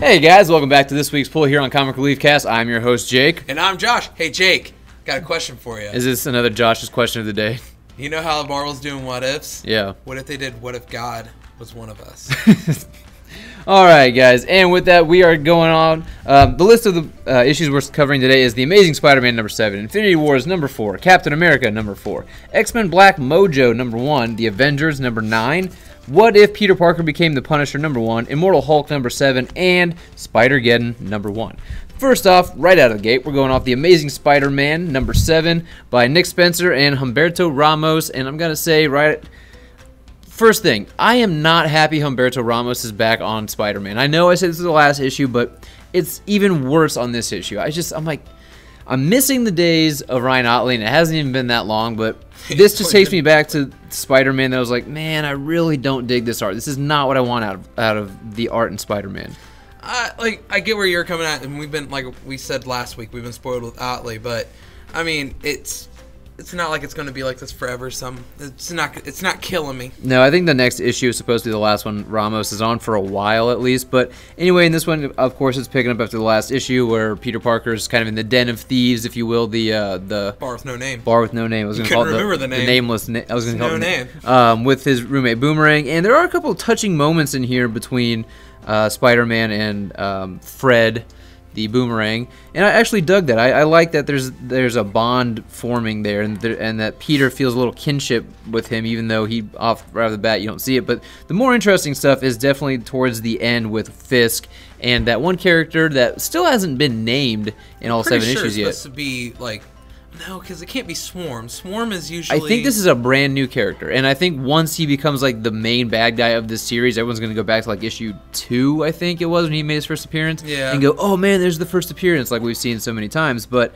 Hey guys, welcome back to this week's pull here on Comic Relief Cast. I'm your host Jake. And I'm Josh. Hey Jake, got a question for you. Is this another Josh's question of the day? You know how Marvel's doing what ifs? Yeah. What if they did what if God was one of us? Alright guys, and with that we are going on. The list of the issues we're covering today is The Amazing Spider-Man number 7, Infinity Wars number 4, Captain America number 4, X-Men Black Mojo number 1, The Avengers number 9, What If Peter Parker Became the Punisher number 1, Immortal Hulk number 7, and Spidergeddon number 1. First off, right out of the gate, we're going off The Amazing Spider-Man number 7 by Nick Spencer and Humberto Ramos, and I'm gonna say first thing, I am not happy Humberto Ramos is back on Spider-Man. I know I said this is the last issue, but it's even worse on this issue. I'm missing the days of Ryan Ottley, and it hasn't even been that long, but this just takes me back to Spider-Man that I was like, man, I really don't dig this art. This is not what I want out of the art in Spider-Man. I get where you're coming at, and we've been, like we said last week, we've been spoiled with Ottley, but, I mean, it's not like it's going to be like this forever. It's not killing me. No, I think the next issue is supposed to be the last one Ramos is on for a while at least. But anyway, in this one, of course, it's picking up after the last issue where Peter Parker's kind of in the den of thieves, if you will, the bar with no name. Bar with no name. I was going to call it the nameless. I was going to call it with his roommate Boomerang. And there are a couple of touching moments in here between Spider-Man and Fred, the Boomerang, and I actually dug that. I like that there's a bond forming there, and that Peter feels a little kinship with him, even though right off the bat you don't see it. But the more interesting stuff is definitely towards the end with Fisk and that one character that still hasn't been named in all 7 issues yet. It's supposed to be like. No, because it can't be Swarm. Swarm is usually... I think this is a brand new character, and I think once he becomes like the main bad guy of this series, everyone's going to go back to like issue 2, I think it was, when he made his first appearance, and go, oh man, there's the first appearance, like we've seen so many times. But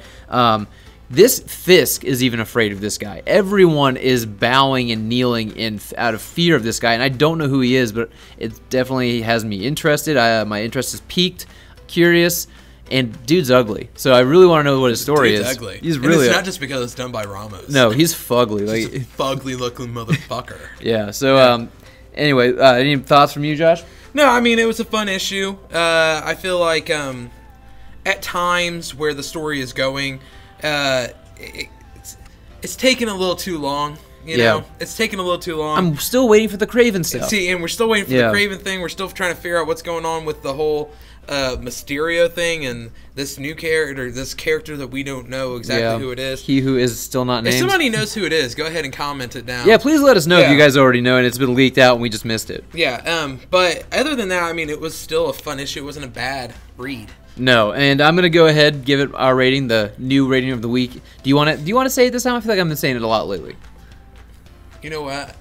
this Fisk is even afraid of this guy. Everyone is bowing and kneeling out of fear of this guy, and I don't know who he is, but it definitely has me interested. My interest is piqued, curious. And dude's ugly, so I really want to know what his story is. Ugly. He's really. And it's not just because it's done by Ramos. No, he's fugly. Like a fugly-looking motherfucker. Yeah. So, anyway, any thoughts from you, Josh? No, I mean it was a fun issue. I feel like at times where the story is going, it's taking a little too long. You know, it's taking a little too long. I'm still waiting for the Kraven stuff. See, and we're still waiting for the Kraven thing. We're still trying to figure out what's going on with the whole Mysterio thing and this new character, that we don't know exactly who it is. He who is still not named. If somebody knows who it is, go ahead and comment it down. Yeah, please let us know if you guys already know and it's been leaked out and we just missed it. Yeah, but other than that, I mean, it was still a fun issue. It wasn't a bad read. No, and I'm gonna go ahead and give it our rating, the new rating of the week. Do you want to say it this time? I feel like I've been saying it a lot lately. You know what?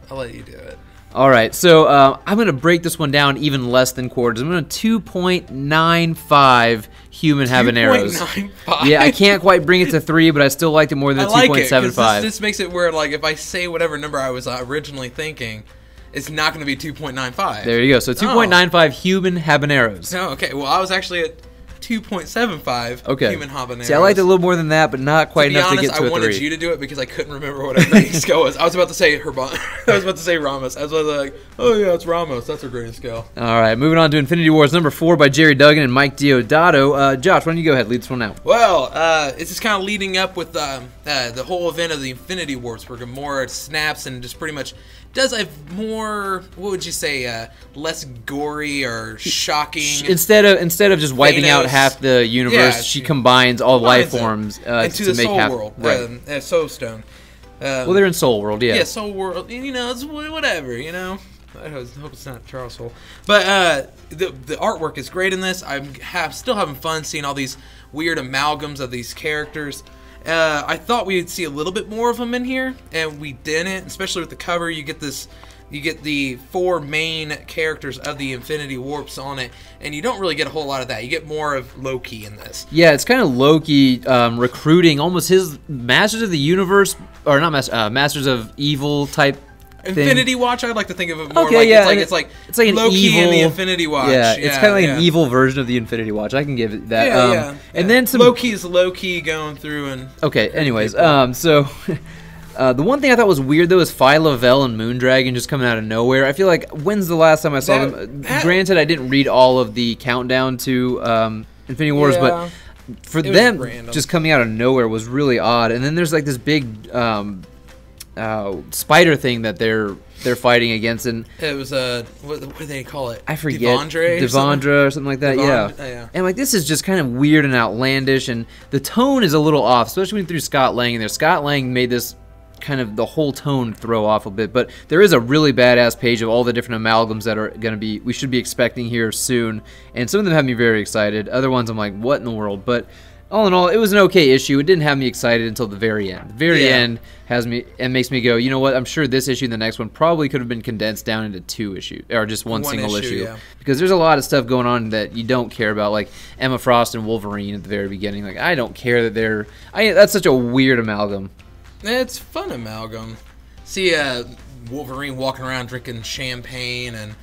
I'll let you do it. All right, so I'm going to break this one down even less than quarters. I'm going to 2.95 human habaneros. 2.95? Yeah, I can't quite bring it to 3, but I still liked it more than 2.75. This makes it where, like, if I say whatever number I was originally thinking, it's not going to be 2.95. There you go. So 2.95 human habaneros. Oh, okay. Well, I was actually at 2.75 human habaneros. See, I liked it a little more than that, but not quite enough to get to a 3. I wanted you to do it because I couldn't remember what our rating scale was. I was about to say I was about to say Ramos. I was like, oh yeah, it's Ramos. That's our rating scale. All right, moving on to Infinity Wars number 4 by Jerry Duggan and Mike Deodato. Josh, why don't you go ahead, lead this one out? Well, it's just kind of leading up with the whole event of the Infinity Wars, where Gamora snaps and just pretty much does a more, what would you say, less gory or shocking. Instead of just wiping out half the universe, she combines all life forms into the Soul World, Soul Stone. Well, they're in Soul World, yeah. Yeah, Soul World. You know, it's whatever. You know, I hope it's not Charles Soule. But the artwork is great in this. I'm still having fun seeing all these weird amalgams of these characters. I thought we'd see a little bit more of them in here, and we didn't. Especially with the cover, you get the 4 main characters of the Infinity Warps on it, and you don't really get a whole lot of that. You get more of Loki in this. Yeah, it's kind of Loki recruiting almost his Masters of the Universe, or not Masters of Evil type Infinity Watch, I'd like to think of it more it's like an Loki evil, and the Infinity Watch. Yeah, it's kind of like an evil version of the Infinity Watch. I can give it that. And then some Loki's low-key going through and... Okay, anyways, so... The one thing I thought was weird though is Phi Lavelle and Moondragon just coming out of nowhere. I feel like when's the last time I saw them? Granted, I didn't read all of the countdown to Infinity Wars, but for them just coming out of nowhere was really odd. And then there's like this big spider thing that they're fighting against, and it was what do they call it? I forget. Devondre or something like that. Yeah. And like this is just kind of weird and outlandish, and the tone is a little off, especially when you threw Scott Lang in there. Scott Lang made this kind of the whole tone throw off a bit, but there is a really badass page of all the different amalgams that are going to we should be expecting here soon, and some of them have me very excited. Other ones I'm like, what in the world? But all in all, it was an okay issue. It didn't have me excited until the very end. The very end has me and makes me go, you know what? I'm sure this issue and the next one probably could have been condensed down into 2 issues or just one single issue. Because there's a lot of stuff going on that you don't care about, like Emma Frost and Wolverine at the very beginning. Like I don't care that that's such a weird amalgam. It's fun amalgam. See Wolverine walking around drinking champagne and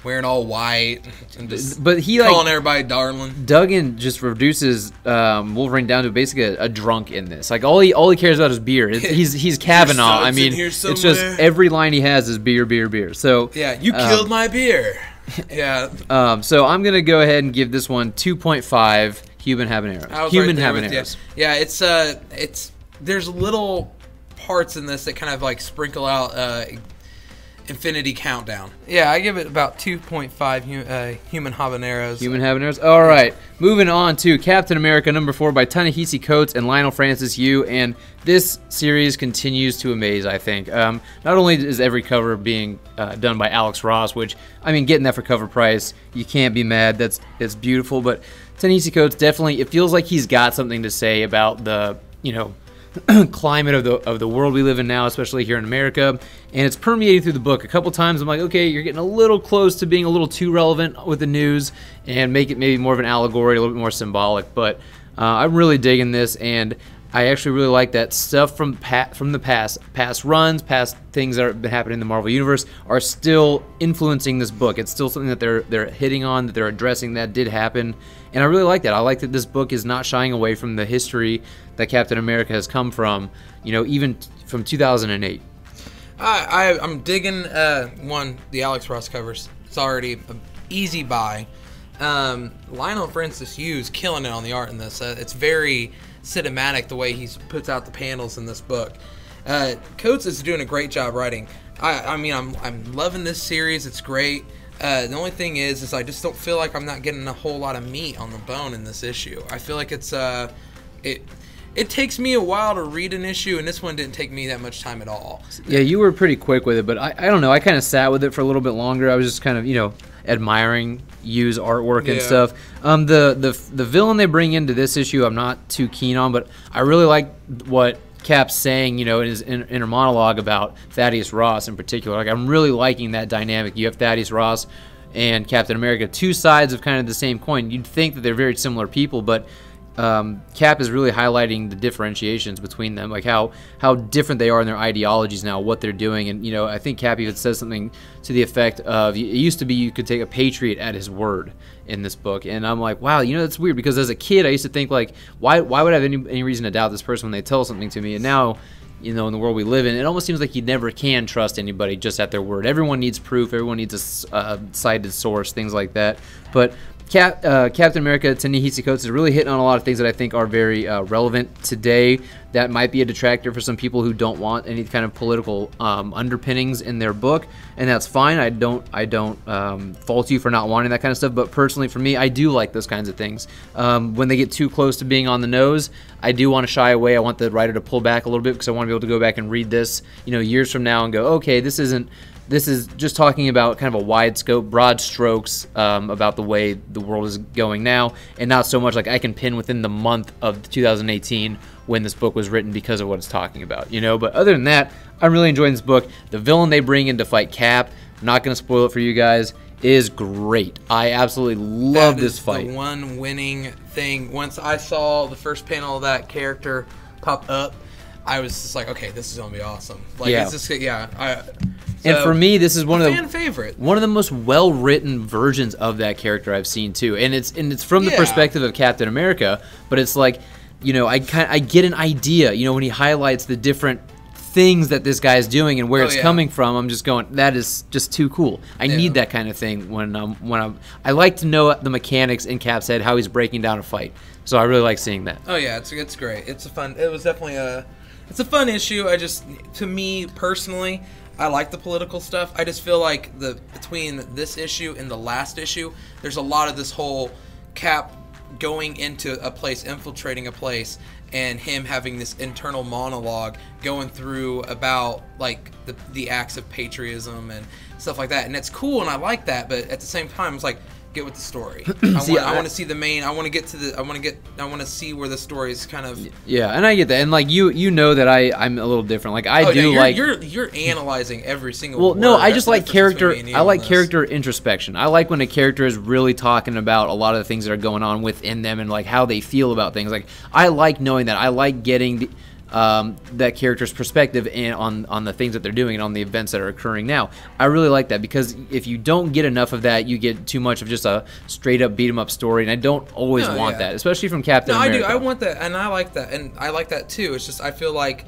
wearing all white, and just calling everybody darling. Duggan just reduces Wolverine down to basically a drunk in this. Like all he cares about is beer. He's Kavanaugh. I mean, it's just every line he has is beer, beer, beer. So yeah, you killed my beer. Yeah. So I'm gonna go ahead and give this one 2.5 human habaneros. Human habaneros. Yeah, it's there's little parts in this that kind of like sprinkle out Infinity Countdown. Yeah, I give it about 2.5 human habaneros. Human habaneros. All right, moving on to Captain America #4 by Ta-Nehisi Coates and Lionel Francis Yu, and this series continues to amaze. I think not only is every cover being done by Alex Ross, which I mean, getting that for cover price, you can't be mad. It's beautiful, but Ta-Nehisi Coates definitely, it feels like he's got something to say about the climate of the world we live in now, especially here in America, and it's permeating through the book. A couple times I'm like, okay, you're getting a little close to being a little too relevant with the news, and make it maybe more of an allegory, a little bit more symbolic. But I'm really digging this, and I actually really like that stuff from the past runs, past things that have been happening in the Marvel Universe are still influencing this book. It's still something that they're hitting on, that they're addressing that did happen, and I really like that. I like that this book is not shying away from the history that Captain America has come from, even from 2008. I'm digging the Alex Ross covers. It's already an easy buy. Lionel Francis Yu is killing it on the art in this. It's very cinematic the way he puts out the panels in this book. Coates is doing a great job writing. I mean, I'm loving this series. It's great. The only thing is I just don't feel like I'm not getting a whole lot of meat on the bone in this issue. I feel like it takes me a while to read an issue, and this one didn't take me that much time at all. Yeah, you were pretty quick with it, but I don't know. I kind of sat with it for a little bit longer. I was just kind of, admiring Yu's artwork and stuff. The villain they bring into this issue, I'm not too keen on, but I really like what Cap's saying, in his inner monologue about Thaddeus Ross in particular. Like, I'm really liking that dynamic. You have Thaddeus Ross and Captain America, two sides of kind of the same coin. You'd think that they're very similar people, but Cap is really highlighting the differentiations between them, like how different they are in their ideologies now, what they're doing. And I think Cap even says something to the effect of, it used to be you could take a patriot at his word in this book, and I'm like, wow, that's weird, because as a kid I used to think, like, why would I have any reason to doubt this person when they tell something to me? And now, in the world we live in, it almost seems like you never can trust anybody just at their word. Everyone needs proof, everyone needs a cited source, things like that. But Captain America, Ta-Nehisi Coates is really hitting on a lot of things that I think are very relevant today. That might be a detractor for some people who don't want any kind of political underpinnings in their book, and that's fine. I don't fault you for not wanting that kind of stuff. But personally, for me, I do like those kinds of things. When they get too close to being on the nose, I do want to shy away. I want the writer to pull back a little bit, because I want to be able to go back and read this, years from now and go, okay, this is just talking about kind of a wide scope, broad strokes about the way the world is going now, and not so much like I can pin within the month of 2018 when this book was written because of what it's talking about, But other than that, I'm really enjoying this book. The villain they bring in to fight Cap, I'm not going to spoil it for you guys, is great. I absolutely love this fight. The one winning thing, once I saw the first panel of that character pop up, I was just like, okay, this is going to be awesome. It's just, and for me, this is one of the most well-written versions of that character I've seen too. And it's from the perspective of Captain America, but it's like, I get an idea, when he highlights the different things that this guy's doing and where Oh, it's yeah. coming from, I'm just going, that is just too cool. I need that kind of thing I like to know the mechanics in Cap's head, how he's breaking down a fight. So I really like seeing that. Oh yeah, it's great. It was definitely it's a fun issue. To me personally, I like the political stuff. I just feel like between this issue and the last issue, there's a lot of this whole Cap going into a place, infiltrating a place, and him having this internal monologue going through about like the acts of patriotism and stuff like that. And it's cool, and I like that. But at the same time, it's like, get with the story. I want to see the main. I want to see where the story is kind of. Yeah, and I get that, and like you know that I'm a little different. Like you're analyzing every single. Well, word. no, I That's just the like difference character. between me and I you like on this. character introspection. I like when a character is really talking about a lot of the things that are going on within them and like how they feel about things. Like I like knowing that. I like getting that character's perspective and on the things that they're doing and on the events that are occurring now. I really like that, because if you don't get enough of that, you get too much of just a straight up beat 'em up story, and I don't always want that, especially from Captain America. I do. I want that, and I like that, and I like that too. It's just I feel like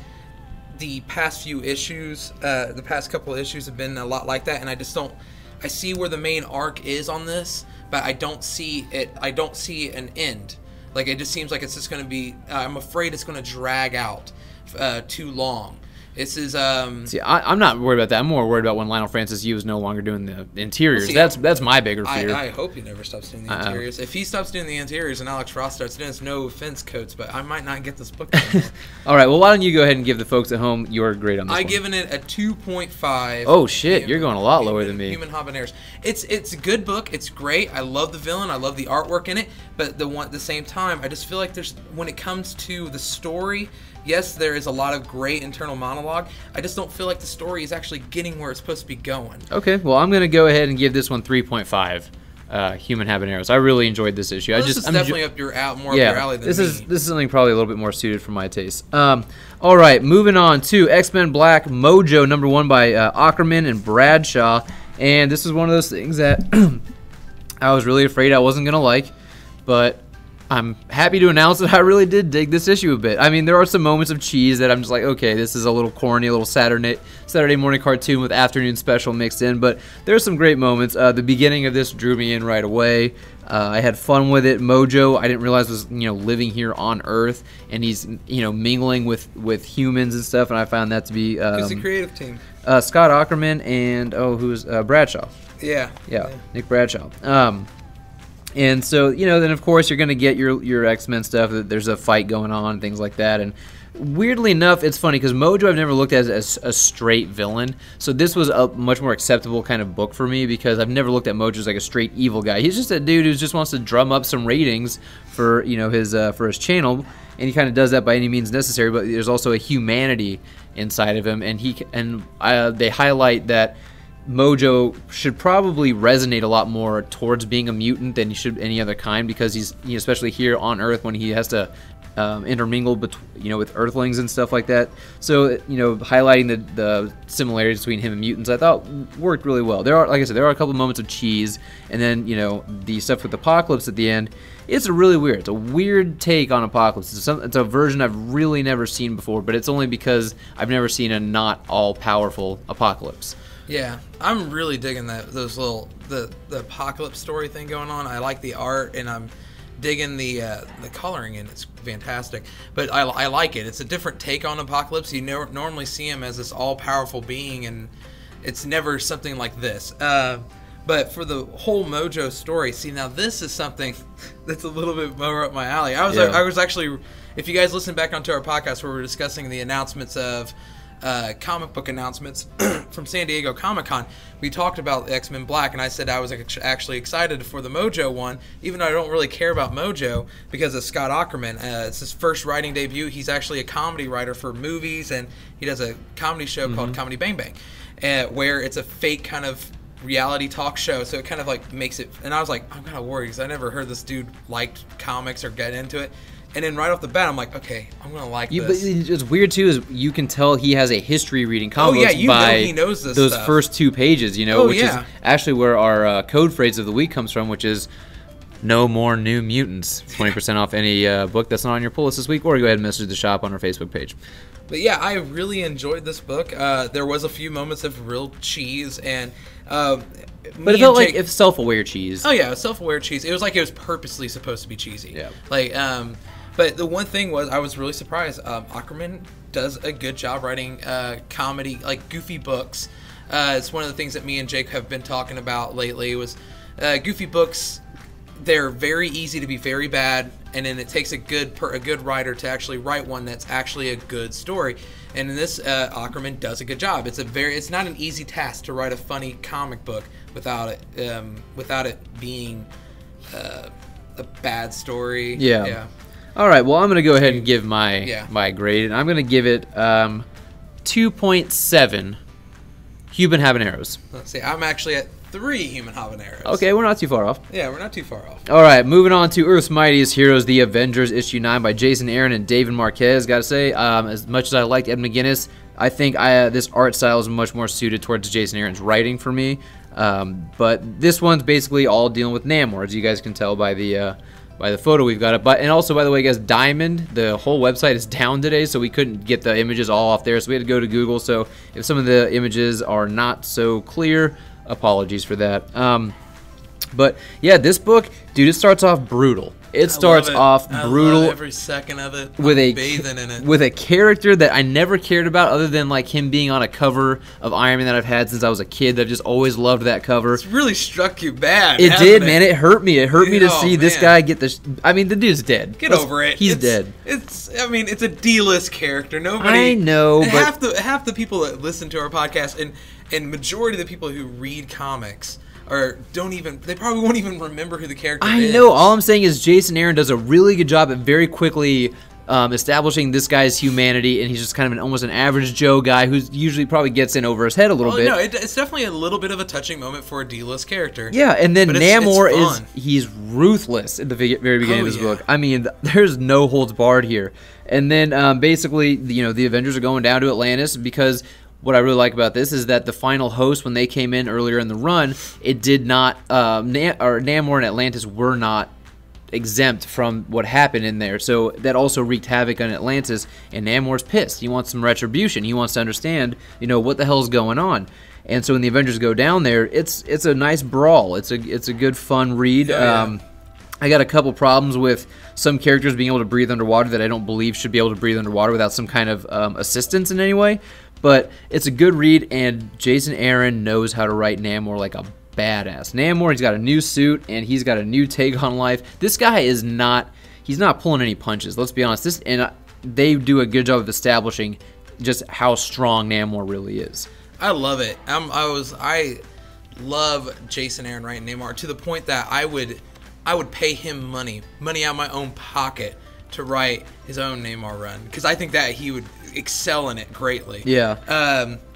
the past few issues, the past couple of issues have been a lot like that, and I just don't. I see where the main arc is on this, but I don't see it. I don't see an end. Like, it just seems like it's just going to be. I'm afraid it's going to drag out too long. This is See, I'm not worried about that. I'm more worried about when Lionel Francis Yu is no longer doing the interiors. Well, see, that's my bigger fear. I hope he never stops doing the interiors. If he stops doing the interiors and Alex Ross starts doing this, no offense, coats, but I might not get this book anymore. All right, well, why don't you go ahead and give the folks at home your grade on this one? I've given it a 2.5. Oh shit, you're going a lot lower than me. Human Habaneros. It's a good book. It's great. I love the villain. I love the artwork in it. But at the same time, I just feel like when it comes to the story, yes, there is a lot of great internal monologue. I just don't feel like the story is actually getting where it's supposed to be going. Okay, well, I'm going to go ahead and give this one 3.5. Human Habaneros. I really enjoyed this issue. Well, this is definitely up your alley than this me. is something probably a little bit more suited for my taste. All right, moving on to X-Men Black Mojo #1 by Ackerman and Bradshaw, and this is one of those things that I was really afraid I wasn't gonna like, but I'm happy to announce that I really did dig this issue a bit. I mean, there are some moments of cheese that I'm just like, okay, this is a little corny, a little Saturday morning cartoon with afternoon special mixed in, but there's some great moments. The beginning of this drew me in right away. I had fun with it. Mojo, I didn't realize was living here on Earth, and he's mingling with humans and stuff, and I found that to be Who's the creative team? Scott Ackerman and who's Bradshaw. Yeah, Nick Bradshaw. And so, then of course you're going to get your X-Men stuff. There's a fight going on, things like that. And weirdly enough, it's funny because Mojo I've never looked at as a straight villain. So this was a much more acceptable kind of book for me because I've never looked at Mojo as like a straight evil guy. He's just a dude who just wants to drum up some ratings for his channel, and he kind of does that by any means necessary. But there's also a humanity inside of him, and they highlight that Mojo should probably resonate a lot more towards being a mutant than he should any other kind, because he's especially here on Earth when he has to intermingle with Earthlings and stuff like that. So highlighting the similarities between him and mutants, I thought worked really well. There are, like I said, there are a couple moments of cheese, and then the stuff with Apocalypse at the end. It's a weird take on Apocalypse. It's a version I've really never seen before, but it's only because I've never seen a not all powerful Apocalypse. Yeah, I'm really digging the Apocalypse story thing going on. I like the art, and I'm digging the coloring in. It's fantastic. But I like it. It's a different take on Apocalypse. You normally see him as this all-powerful being, and it's never something like this. But for the whole Mojo story, see, now this is something that's a little bit more up my alley. I was actually, if you guys listen back onto our podcast where we were discussing the announcements of comic book announcements from San Diego Comic-Con, we talked about X-Men Black, and I said I was actually excited for the Mojo one, even though I don't really care about Mojo because of Scott Ackerman. It's his first writing debut. He's actually a comedy writer for movies, and he does a comedy show called Comedy Bang Bang, where it's a fake kind of reality talk show, so it kind of like makes it, and I was like, I'm kind of worried because I never heard this dude liked comics or get into it. And then right off the bat, I'm like, okay, I'm going to like this. But it's weird, too, is you can tell he has a history reading comic books he knows this those stuff. First 2 pages, which is actually where our code phrase of the week comes from, which is No More New Mutants. 20% off any book that's not on your pull list this week, or go ahead and message the shop on our Facebook page. But yeah, I really enjoyed this book. There was a few moments of real cheese, and but it felt like if self-aware cheese. Oh yeah, self-aware cheese. It was like it was purposely supposed to be cheesy. Yeah. Like, but the one thing was I was really surprised. Ackerman does a good job writing comedy, like goofy books. It's one of the things that me and Jake have been talking about lately. Was goofy books. They're very easy to be very bad, and then it takes a good writer to actually write one that's actually a good story. And in this, Ackerman does a good job. It's not an easy task to write a funny comic book without it being a bad story. Yeah. All right. Well, I'm gonna go ahead and give my grade, and I'm gonna give it 2.7 human habaneros. Let's see. I'm actually at 3 human habaneros. Okay, we're not too far off. Yeah, we're not too far off. All right, moving on to Earth's Mightiest Heroes, The Avengers, issue 9 by Jason Aaron and David Marquez. Gotta say, as much as I liked Ed McGuinness, I think this art style is much more suited towards Jason Aaron's writing for me. But this one's basically all dealing with Namor, as you guys can tell by the photo we've got it. And also, by the way, guys, Diamond, the whole website is down today, so we couldn't get the images all off there, so we had to go to Google. So if some of the images are not so clear, apologies for that. But yeah, this book, dude, it starts off brutal. It starts off brutal. I love every second of it. Bathing in it. With a character that I never cared about, other than like him being on a cover of Iron Man that I've had since I was a kid. I've just always loved that cover. It's really struck you bad. It did, man. It hurt me. It hurt me to see this guy get this. I mean, the dude's dead. Get over it. He's dead. It's a D-list character. Nobody. I know, but half the people that listen to our podcast and majority of the people who read comics they probably won't even remember who the character is. I know. All I'm saying is Jason Aaron does a really good job at very quickly establishing this guy's humanity, and he's just kind of almost an average Joe guy who's usually probably gets in over his head a little bit. No, it's definitely a little bit of a touching moment for a D-list character. Yeah, and then Namor he's ruthless at the very beginning of this book. I mean, there's no holds barred here. And then basically, the Avengers are going down to Atlantis because what I really like about this is that the final host, when they came in earlier in the run, it did not Namor and Atlantis were not exempt from what happened in there. So that also wreaked havoc on Atlantis, and Namor's pissed. He wants some retribution. He wants to understand, what the hell's going on. And so when the Avengers go down there, it's a nice brawl. It's a good fun read. I got a couple problems with some characters being able to breathe underwater that I don't believe should be able to breathe underwater without some kind of assistance in any way. But it's a good read, and Jason Aaron knows how to write Namor like a badass. Namor, he's got a new suit, and he's got a new take on life. This guy he's not pulling any punches, let's be honest. They do a good job of establishing just how strong Namor really is. I love it. I love Jason Aaron writing Namor to the point that I would pay him money out of my own pocket to write his own Namor run, because I think that he would excel in it greatly. Yeah.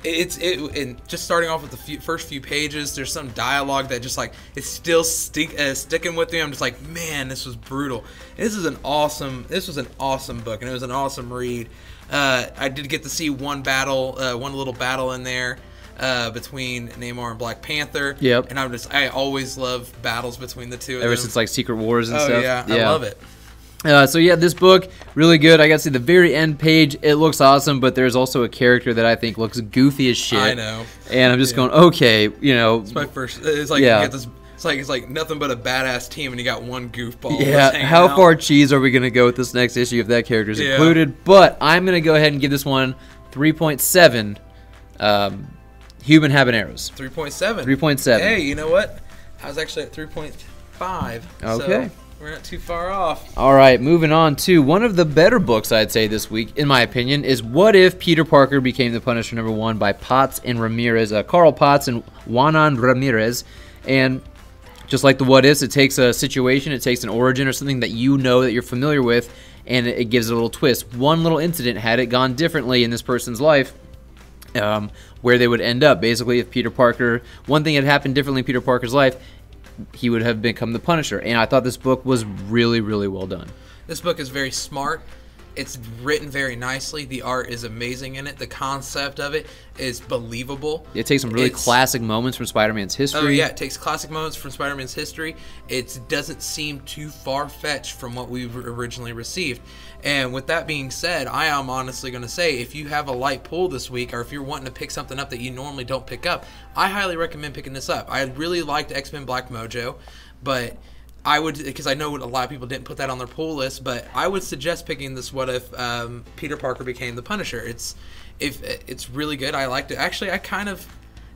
And just starting off with the first few pages, there's some dialogue that just like it's still sticking with me. I'm just like, man, this was brutal. This was an awesome book, and it was an awesome read. I did get to see one little battle in there between Namor and Black Panther. Yep. And I always love battles between the two of them. Ever since like Secret Wars and stuff. Yeah, I love it. So yeah, this book, really good. I got to see the very end page. It looks awesome, but there's also a character that I think looks goofy as shit. I know. And I'm just going, okay, It's my first. It's like you get this. It's like nothing but a badass team, and you got one goofball. Yeah. How far cheese are we gonna go with this next issue if that character's included? But I'm gonna go ahead and give this one 3.7. Human habaneros. 3.7. 3.7. Hey, you know what? I was actually at 3.5. Okay. So we're not too far off. All right, moving on to one of the better books, I'd say, this week, in my opinion, is What If Peter Parker Became the Punisher #1 by Potts and Ramirez. Carl Potts and Juanan Ramirez. And just like the What Ifs, it takes a situation, it takes an origin or something that that you're familiar with, and it gives it a little twist. One little incident, had it gone differently in this person's life, where they would end up. Basically, if Peter Parker, one thing had happened differently in Peter Parker's life, he would have become the Punisher. And I thought this book was really, really well done. This book is very smart. It's written very nicely. The art is amazing in it. The concept of it is believable. It takes some really classic moments from Spider-Man's history. Oh, yeah. It takes classic moments from Spider-Man's history. It doesn't seem too far-fetched from what we originally received. And with that being said, I am honestly going to say, if you have a light pull this week, or if you're wanting to pick something up that you normally don't pick up, I highly recommend picking this up. I really liked X-Men Black Mojo, but I would, because I know a lot of people didn't put that on their pull list, but I would suggest picking this What If Peter Parker Became the Punisher. It's really good. I liked it. Actually,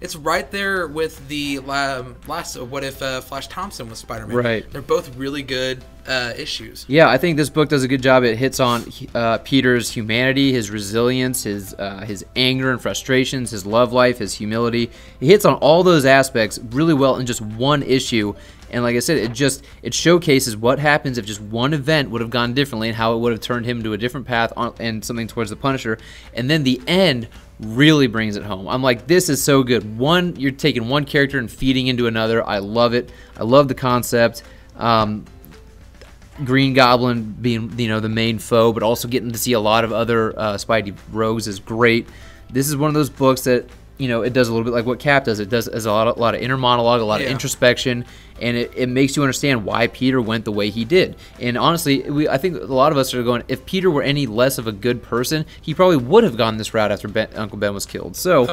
it's right there with the last What If Flash Thompson was Spider-Man. Right. They're both really good issues. Yeah, I think this book does a good job. It hits on Peter's humanity, his resilience, his anger and frustrations, his love life, his humility. It hits on all those aspects really well in just one issue. And like I said, it showcases what happens if just one event would have gone differently and how it would have turned him to a different path and something towards the Punisher. And then the end really brings it home. I'm like, this is so good. You're taking one character and feeding into another. I love it. I love the concept. Green Goblin being the main foe, but also getting to see a lot of other Spidey rogues is great. This is one of those books that it does a little bit like what Cap does. It does a lot of inner monologue, a lot of introspection, and it makes you understand why Peter went the way he did. And honestly, I think a lot of us are going, if Peter were any less of a good person, he probably would have gone this route after Uncle Ben was killed. So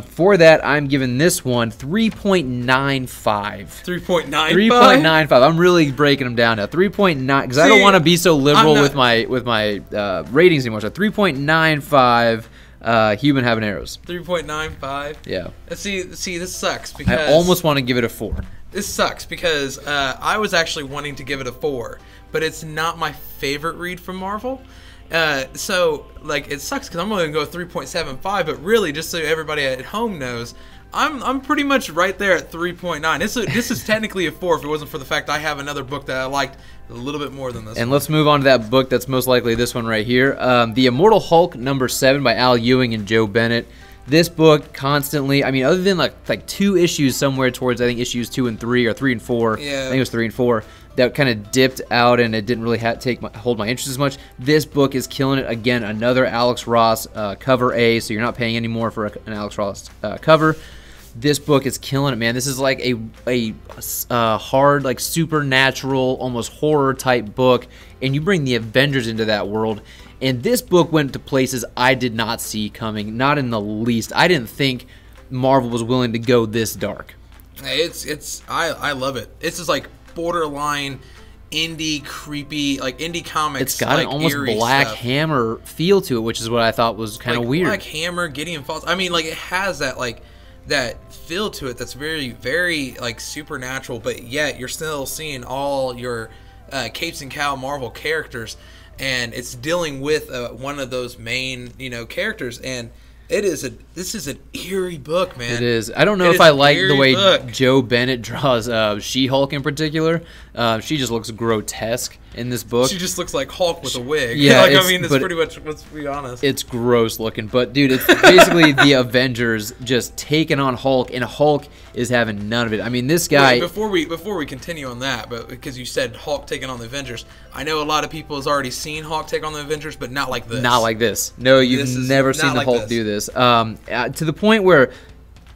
for that, I'm giving this one 3.95. 3.95? 3.95. I'm really breaking them down now. 3.9, because I don't want to be so liberal with my ratings anymore. So 3.95. Human habaneros. 3.95. Yeah. See, this sucks because I almost want to give it a 4. This sucks because I was actually wanting to give it a 4, but it's not my favorite read from Marvel. So it sucks because I'm only gonna go 3.75, but really, just so everybody at home knows, I'm pretty much right there at 3.9. This is technically a 4 if it wasn't for the fact I have another book that I liked a little bit more than this. And let's move on to that book that's most likely this one right here, The Immortal Hulk #7 by Al Ewing and Joe Bennett. This book constantly, other than like 2 issues somewhere towards, I think, issues 2 and 3 or 3 and 4. Yeah. I think it was 3 and 4 that kind of dipped out and it didn't really hold my interest as much. This book is killing it. Again, another Alex Ross cover A, so you're not paying any more for an Alex Ross cover. This book is killing it, man. This is like a hard, like supernatural, almost horror type book, and you bring the Avengers into that world. And this book went to places I did not see coming, not in the least. I didn't think Marvel was willing to go this dark. I love it. It's just like borderline indie, creepy, like indie comics. It's got an almost Black Hammer feel to it, which is what I thought was kind of weird. Black Hammer, Gideon Falls. It has that feel to it that's very, very supernatural, but yet you're still seeing all your capes and cow Marvel characters, and it's dealing with one of those main characters, and this is an eerie book, man. It is. I don't know if I like the way Joe Bennett draws She-Hulk in particular. She just looks grotesque in this book. She just looks like Hulk with a wig. Yeah, it's pretty much, let's be honest. It's gross looking, but dude, it's basically the Avengers just taking on Hulk, and Hulk is having none of it. This guy. Wait, before we continue on that, but because you said Hulk taking on the Avengers, I know a lot of people has already seen Hulk take on the Avengers, but not like this. Not like this. No, you've never seen the Hulk do this. To the point where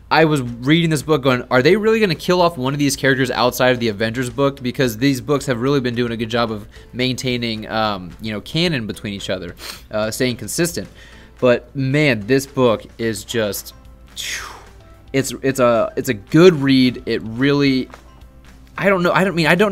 I was reading this book going, are they really going to kill off one of these characters outside of the Avengers book? Because these books have really been doing a good job of maintaining, canon between each other, staying consistent. But man, this book is just, it's a good read. It really, I don't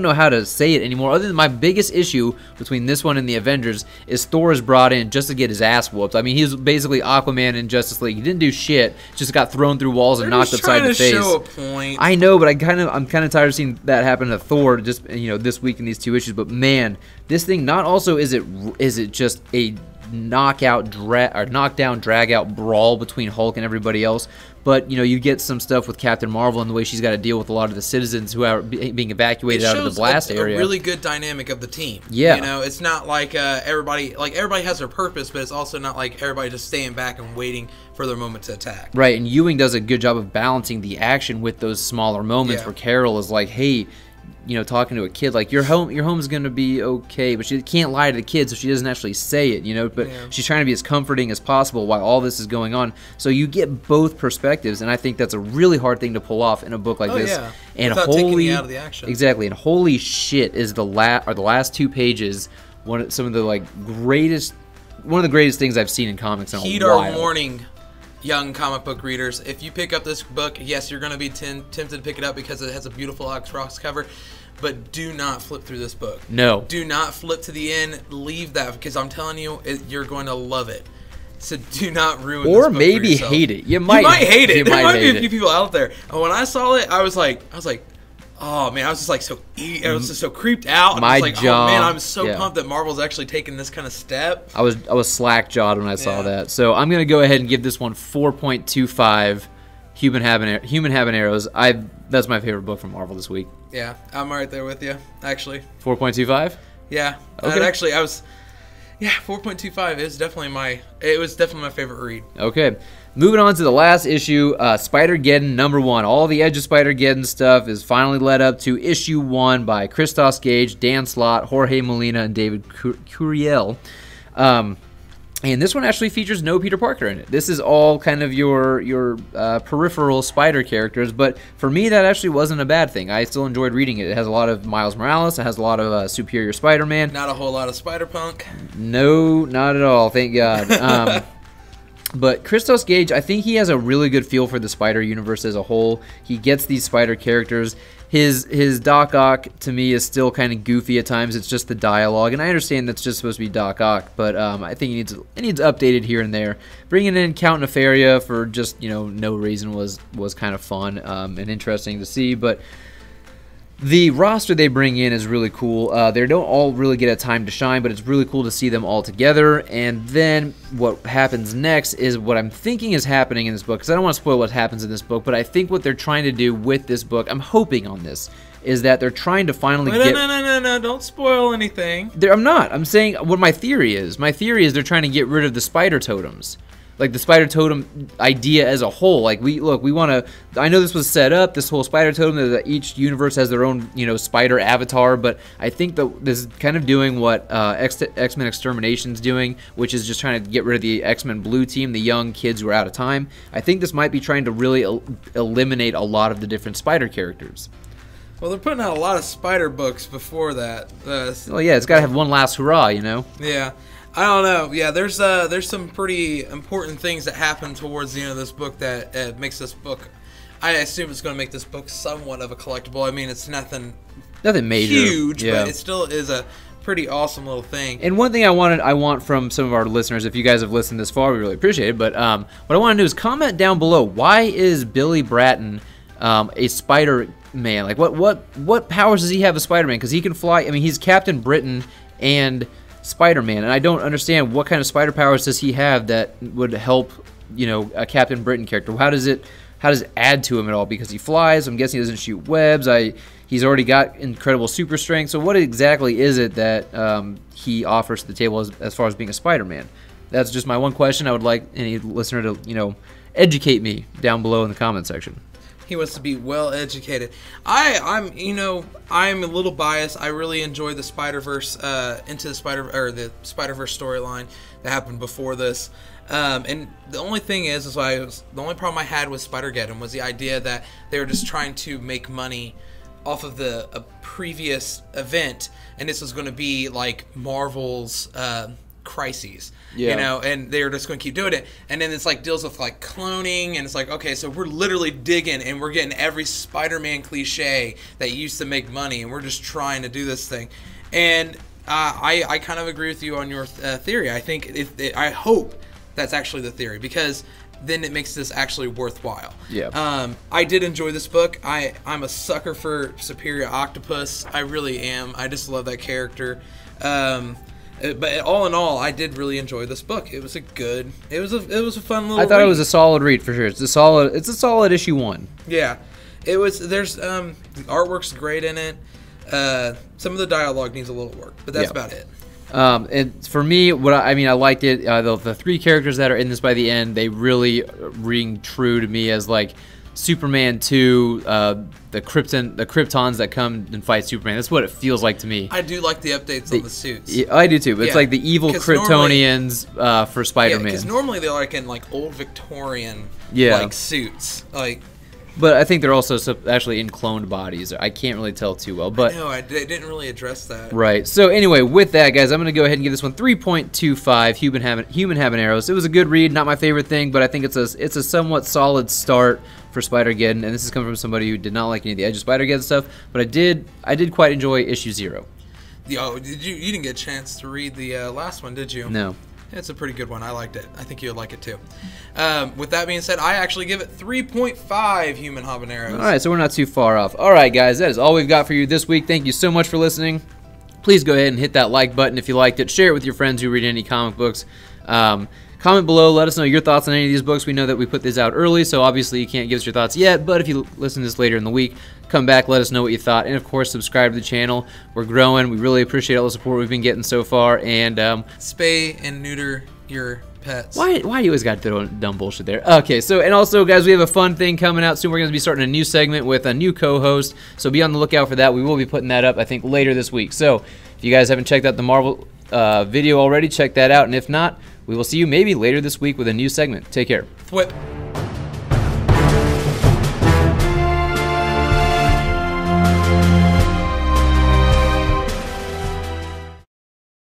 know how to say it anymore. Other than my biggest issue between this one and the Avengers is Thor is brought in just to get his ass whooped. He's basically Aquaman in Justice League. He didn't do shit. Just got thrown through walls and knocked upside the face. Show a point. I know, but I'm kind of tired of seeing that happen to Thor just this week in these 2 issues. But man, this thing not also is it just a knockdown, drag out brawl between Hulk and everybody else, but you get some stuff with Captain Marvel and the way she's got to deal with a lot of the citizens who are being evacuated out of the blast area. A really good dynamic of the team. Yeah, it's not like everybody has their purpose, but it's also not like everybody just staying back and waiting for their moment to attack. Right, and Ewing does a good job of balancing the action with those smaller moments where Carol is like, hey, talking to a kid, like your home's gonna be okay, but she can't lie to the kid, so she doesn't actually say it, but she's trying to be as comforting as possible while all this is going on. So you get both perspectives, and I think that's a really hard thing to pull off in a book like this. Yeah. And without taking you out of the action. Exactly, and holy shit, is the last 2 pages one of the greatest things I've seen in comics in a while. Heed our warning, young comic book readers. If you pick up this book, yes, you're going to be tempted to pick it up because it has a beautiful X-Rocks cover, but do not flip through this book. No. Do not flip to the end. Leave that, because I'm telling you, you're going to love it. So do not ruin this book for maybe yourself. hate it. You might hate it. There might be a hate few people out there. And when I saw it, I was like, oh man, I was just like I was just so creeped out. My I was like, jaw, oh man, I'm so pumped that Marvel's actually taking this kind of step. I was slack jawed when I saw that. So I'm gonna go ahead and give this one 4.25 human habaneros. That's my favorite book from Marvel this week. Yeah, I'm right there with you, actually. 4.25. Yeah, okay. Actually, 4.25. It was definitely my favorite read. Okay. Moving on to the last issue, Spidergeddon #1. All the Edge of Spidergeddon stuff is finally led up to issue 1 by Christos Gage, Dan Slott, Jorge Molina, and David Curiel. And this one actually features no Peter Parker in it. This is all kind of your peripheral Spider characters, but for me that actually wasn't a bad thing. I still enjoyed reading it. It has a lot of Miles Morales. It has a lot of Superior Spider-Man. Not a whole lot of Spider-Punk. No, not at all. Thank God. But Christos Gage, I think he has a really good feel for the Spider universe as a whole. He gets these Spider characters. His Doc Ock, to me, is still kind of goofy at times. It's just the dialogue, and I understand that's just supposed to be Doc Ock, but I think it needs updated here and there. Bringing in Count Nefaria for just no reason was kind of fun and interesting to see, but the roster they bring in is really cool. They don't all really get a time to shine, but it's really cool to see them all together. And then what happens next is what I'm thinking is happening in this book, because I don't want to spoil what happens in this book, but I think what they're trying to do with this book, I'm hoping on this, is that they're trying to finally get... No, don't spoil anything. I'm not. I'm saying what my theory is. My theory is they're trying to get rid of the spider totems. Like the spider totem idea as a whole. Like we want to. I know this was set up. This whole spider totem that each universe has their own spider avatar. But I think that this is kind of doing what X-Men Extermination's doing, which is just trying to get rid of the X-Men Blue team, the young kids who are out of time. I think this might be trying to really eliminate a lot of the different spider characters. Well, they're putting out a lot of spider books before that. Well, yeah, it's got to have one last hurrah, Yeah. I don't know. Yeah, there's some pretty important things that happen towards the end of this book that makes this book. I assume it's going to make this book somewhat of a collectible. I mean, it's nothing major, huge, but it still is a pretty awesome little thing. And one thing I want from some of our listeners, if you guys have listened this far, we really appreciate it. But what I want to do is comment down below. Why is Billy Bratton a Spider-Man? Like, what powers does he have as Spider-Man? Because he can fly. I mean, he's Captain Britain and Spider-Man, and I don't understand what kind of spider powers does he have that would help, a Captain Britain character. How does it add to him at all? Because he flies. I'm guessing he doesn't shoot webs. He's already got incredible super strength. So what exactly is it that he offers to the table as far as being a Spider-Man? That's just my one question. I would like any listener to educate me down below in the comment section. He wants to be well educated. I'm a little biased. I really enjoy the Spider-Verse the Spider-Verse storyline that happened before this. And the only thing is the only problem I had with Spidergeddon was the idea that they were just trying to make money off of a previous event, and this was going to be like Marvel's crises, and they're just going to keep doing it, and then it's like deals with like cloning, and it's like, okay, so we're literally digging and we're getting every Spider-Man cliche that used to make money, and we're just trying to do this thing. And I kind of agree with you on your theory. I think I hope that's actually the theory, because then it makes this actually worthwhile. Yeah. I did enjoy this book. I'm a sucker for Superior Octopus. I really am. I just love that character. But all in all, I did really enjoy this book. It was a fun little I thought read. it was a solid read for sure. It's a solid issue 1. Yeah. It was. There's the artwork's great in it. Some of the dialogue needs a little work, but that's about it. And for me, I liked it. The 3 characters that are in this by the end, they really ring true to me as like Superman 2, the Kryptons that come and fight Superman. That's what it feels like to me. I do like the updates on the suits. Yeah, I do too. But it's like the evil Kryptonians for Spider-Man. Yeah, because normally they're like in like old Victorian like suits, like. But I think they're also actually in cloned bodies. I can't really tell too well. But no, they didn't really address that. Right. So anyway, with that, guys, I'm going to go ahead and give this one 3.25 human habaneros. It was a good read, not my favorite thing, but I think it's a somewhat solid start for Spidergeddon. And this is coming from somebody who did not like any of the Edge of Spidergeddon stuff, but I did quite enjoy issue 0. Yo, you didn't get a chance to read the last one, did you? No. It's a pretty good one. I liked it. I think you would like it too. With that being said, I actually give it 3.5 human habaneros. All right, so we're not too far off. All right, guys, that is all we've got for you this week. Thank you so much for listening. Please go ahead and hit that like button if you liked it. Share it with your friends who read any comic books. Comment below. Let us know your thoughts on any of these books. We know that we put these out early, so obviously you can't give us your thoughts yet. But if you listen to this later in the week, come back, let us know what you thought. And, of course, subscribe to the channel. We're growing. We really appreciate all the support we've been getting so far. And spay and neuter your pets. Why you always got to throw dumb bullshit there? Okay, so, and also, guys, we have a fun thing coming out soon. We're going to be starting a new segment with a new co-host, so be on the lookout for that. We will be putting that up, I think, later this week. So if you guys haven't checked out the Marvel video already, check that out. And if not, we will see you maybe later this week with a new segment. Take care. Whip.